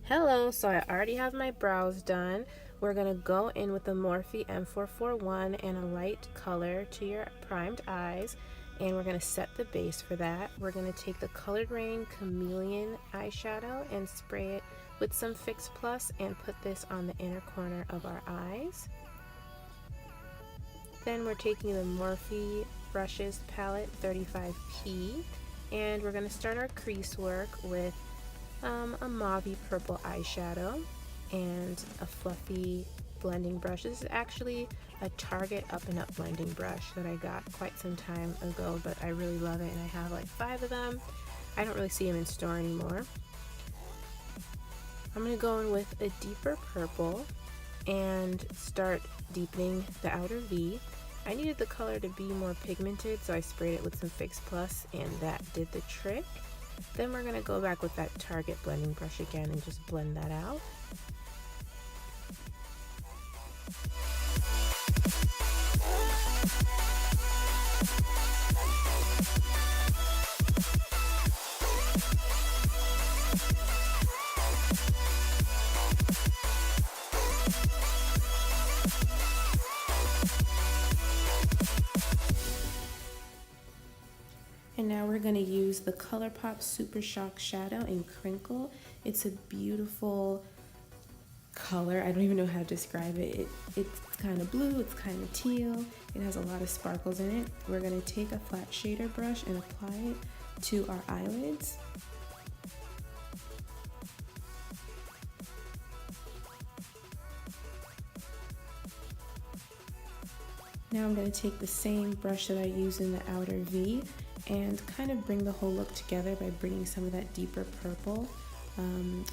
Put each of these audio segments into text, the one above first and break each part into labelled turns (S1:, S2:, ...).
S1: Hello, so I already have my brows done. We're going to go in with the Morphe M441 and a light color to your primed eyes, and we're going to set the base for that. We're going to take the Colored Raine Chameleon eyeshadow and spray it with some Fix Plus and put this on the inner corner of our eyes. Then we're taking the Morphe Brushes palette 35P, and we're going to start our crease work with a mauve purple eyeshadow and a fluffy blending brush. This is actually a Tarte Up and Up blending brush that I got quite some time ago, but I really love it and I have like 5 of them. I don't really see them in store anymore. I'm going to go in with a deeper purple and start deepening the outer V. I needed the color to be more pigmented, so I sprayed it with some Fix Plus and that did the trick. Then we're going to go back with that Tarte blending brush again and just blend that out. And now we're going to use the Colourpop Supershock Shadow in Crinkle. It's a beautiful color. I don't even know how to describe it. It's kind of blue, it's kind of teal. It has a lot of sparkles in it. We're going to take a flat shader brush and apply it to our eyelids. Now I'm going to take the same brush that I used in the outer V and kind of bring the whole look together by bringing some of that deeper purple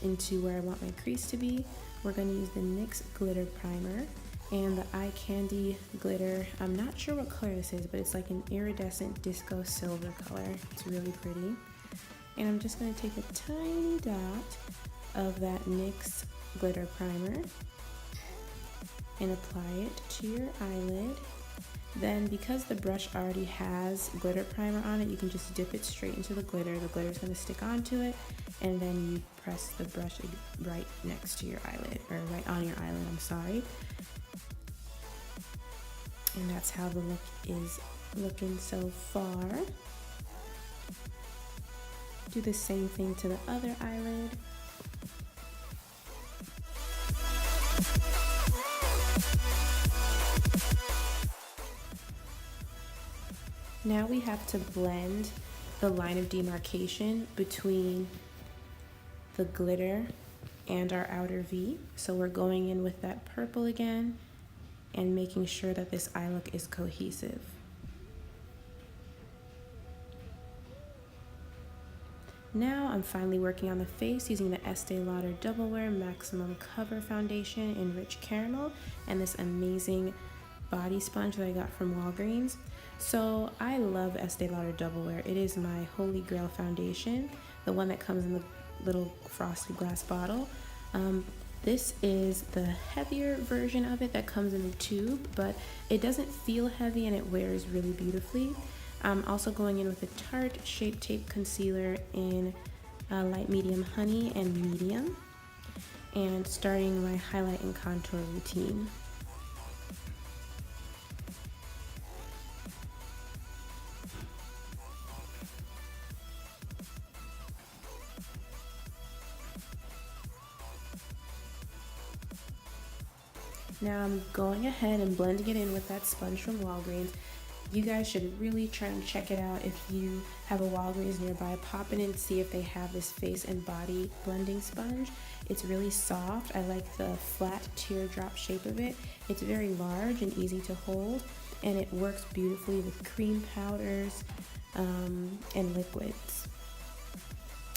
S1: into where I want my crease to be. We're going to use the NYX glitter primer and the eye candy glitter. I'm not sure what color this is, but it's like an iridescent disco silver color. It's really pretty. And I'm just going to take a tiny dot of that NYX glitter primer and apply it to your eyelid. Then, because the brush already has glitter primer on it, you can just dip it straight into the glitter. The glitter is going to stick onto it, and then you press the brush right next to your eyelid, or right on your eyelid, I'm sorry. And that's how the look is looking so far. Do the same thing to the other eyelid. Now we have to blend the line of demarcation between the glitter and our outer V. So we're going in with that purple again and making sure that this eye look is cohesive. Now I'm finally working on the face using the Estee Lauder Double Wear Maximum Cover Foundation in Rich Caramel and this amazing body sponge that I got from Walgreens. So I love Estee Lauder Double Wear. It is my holy grail foundation, the one that comes in the little frosted glass bottle. This is the heavier version of it that comes in the tube, but it doesn't feel heavy and it wears really beautifully. I'm also going in with a Tarte Shape Tape Concealer in light, medium, honey, and medium, and starting my highlight and contour routine. Now I'm going ahead and blending it in with that sponge from Walgreens. You guys should really try and check it out if you have a Walgreens nearby. Pop in and see if they have this face and body blending sponge. It's really soft. I like the flat teardrop shape of it. It's very large and easy to hold, and it works beautifully with cream powders and liquids.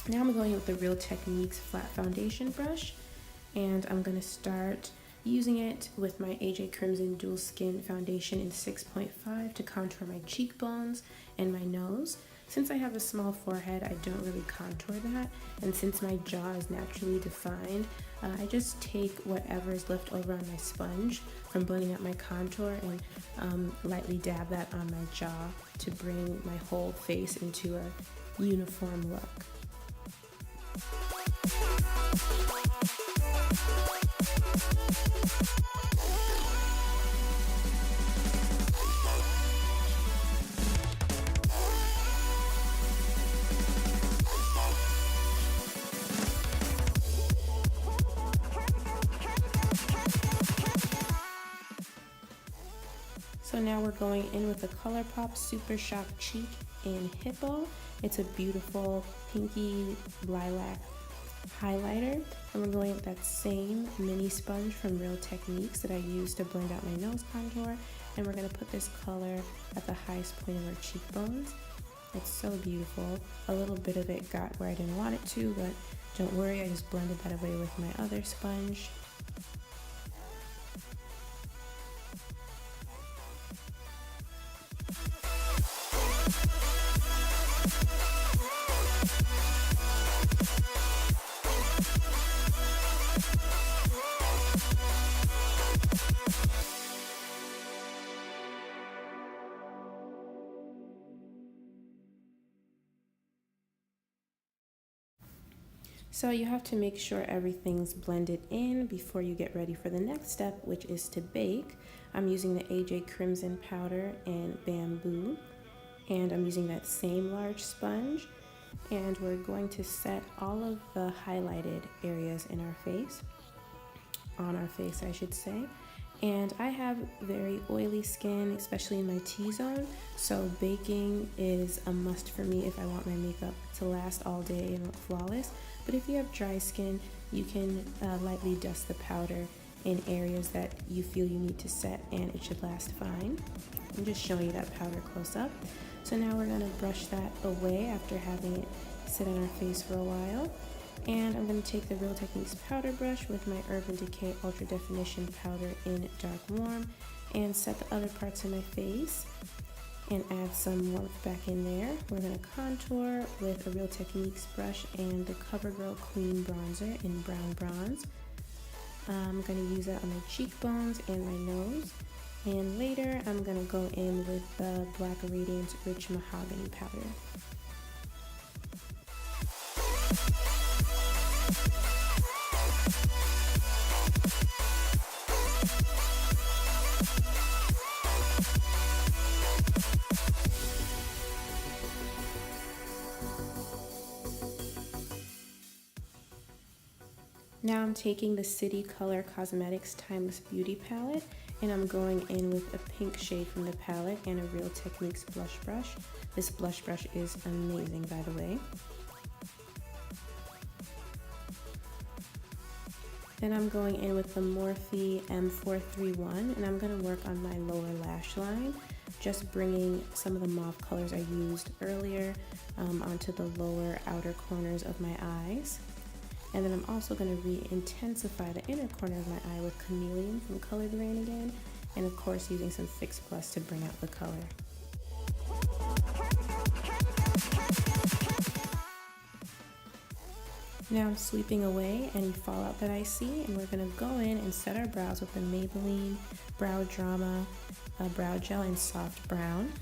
S1: Now I'm going with the Real Techniques flat foundation brush, and I'm going to start using it with my AJ Crimson Dual Skin Foundation in 6.5 to contour my cheekbones and my nose. Since I have a small forehead, I don't really contour that, and since my jaw is naturally defined, I just take whatever is left over on my sponge from blending out my contour and lightly dab that on my jaw to bring my whole face into a uniform look. So now we're going in with the Colourpop Super Shock Cheek in Hippo. It's a beautiful pinky lilac highlighter, and we're going with that same mini sponge from Real Techniques that I used to blend out my nose contour, and we're going to put this color at the highest point of our cheekbones. It's so beautiful. A little bit of it got where I didn't want it to, but don't worry, I just blended that away with my other sponge. So you have to make sure everything's blended in before you get ready for the next step, which is to bake. I'm using the AJ Crimson powder in Bamboo, and I'm using that same large sponge, and we're going to set all of the highlighted areas in our face, on our face I should say. And I have very oily skin, especially in my T-zone, so baking is a must for me if I want my makeup to last all day and look flawless. But if you have dry skin, you can lightly dust the powder in areas that you feel you need to set, and it should last fine. I'm just showing you that powder close up. So now we're gonna brush that away after having it sit on our face for a while. And I'm going to take the Real Techniques powder brush with my Urban Decay Ultra Definition powder in Dark Warm and set the other parts of my face and add some warmth back in there. We're going to contour with a Real Techniques brush and the CoverGirl Clean Bronzer in Brown Bronze. I'm going to use that on my cheekbones and my nose. And later I'm going to go in with the Black Radiance Rich Mahogany powder. Now I'm taking the City Color Cosmetics Timeless Beauty palette, and I'm going in with a pink shade from the palette and a Real Techniques blush brush. This blush brush is amazing, by the way. Then I'm going in with the Morphed M431, and I'm going to work on my lower lash line, just bringing some of the mauve colors I used earlier onto the lower outer corners of my eyes. And then I'm also going to re-intensify the inner corner of my eye with Chameleon from Raine again, and of course using some Fix Plus to bring out the color. Now I'm sweeping away any fallout that I see, and we're going to go in and set our brows with the Maybelline Brow Drama Brow Gel in Soft Brown.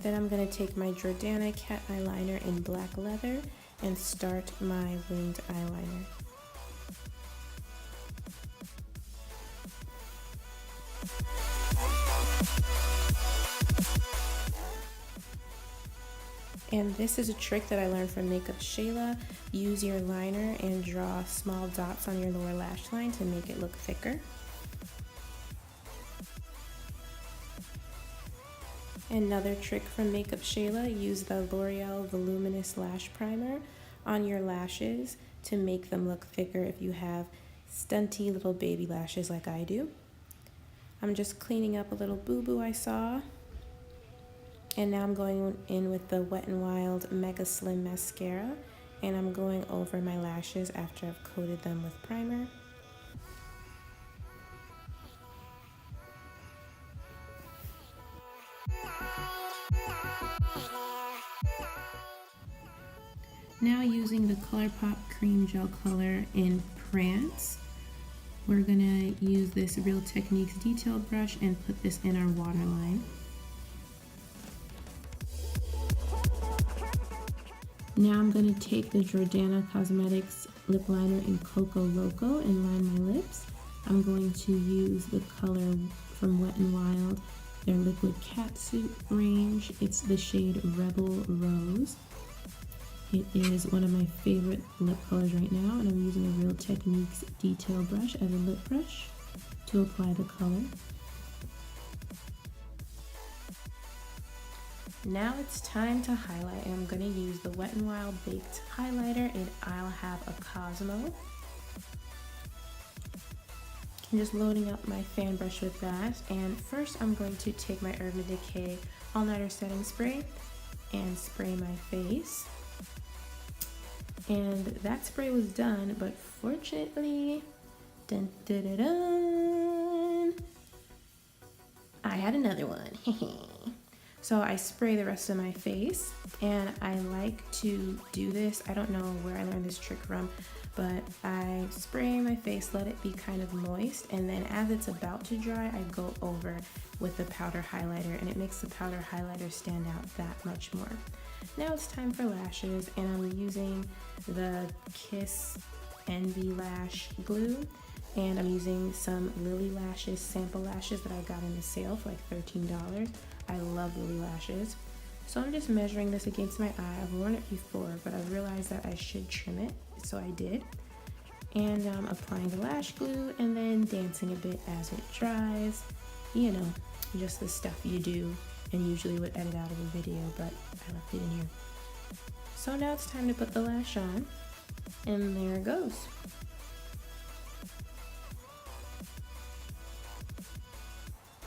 S1: Then I'm going to take my Jordana cat eyeliner in Black Leather and start my winged eyeliner. And this is a trick that I learned from Makeup Shayla. Use your liner and draw small dots on your lower lash line to make it look thicker. Another trick from Makeup Shayla, use the L'Oreal Voluminous Lash Primer on your lashes to make them look thicker if you have stunty little baby lashes like I do. I'm just cleaning up a little boo-boo I saw. And now I'm going in with the Wet n Wild Mega Slim Mascara, and I'm going over my lashes after I've coated them with primer. Now using the Colourpop Cream Gel Color in Prance, we're gonna use this Real Techniques detail brush and put this in our waterline. Now I'm going to take the Jordana Cosmetics lip liner in Coco Loco and line my lips. I'm going to use the color from Wet n Wild, their Liquid Catsuit range. It's the shade Rebel Rose. It is one of my favorite lip colors right now, and I'm using a Real Techniques detail brush as a lip brush to apply the color. Now it's time to highlight, and I'm going to use the Wet n Wild Baked highlighter, and I'll have a Cosmo. I'm just loading up my fan brush with that, and first I'm going to take my Urban Decay All Nighter Setting Spray and spray my face. And that spray was done, but fortunately, dun, dun, dun, dun, I had another one. So I spray the rest of my face, and I like to do this. I don't know where I learned this trick from, but I spray my face, let it be kind of moist, and then as it's about to dry, I go over with the powder highlighter, and it makes the powder highlighter stand out that much more. Now it's time for lashes, and I'm using the Kiss Envy Lash Glue, and I'm using some Lilly lashes, sample lashes that I got in the sale for like $13. I love Lilly lashes. So I'm just measuring this against my eye. I've worn it before, but I realized that I should trim it, so I did. And applying the lash glue and then dancing a bit as it dries. You know, just the stuff you do and usually would edit out of a video, but I left it in here. So now it's time to put the lash on, and there it goes.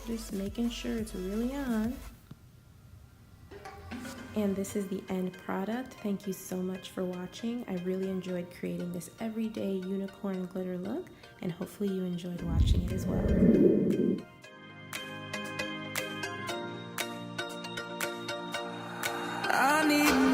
S1: Just making sure it's really on. And this is the end product. Thank you so much for watching. I really enjoyed creating this everyday unicorn glitter look, and hopefully you enjoyed watching it as well.
S2: I need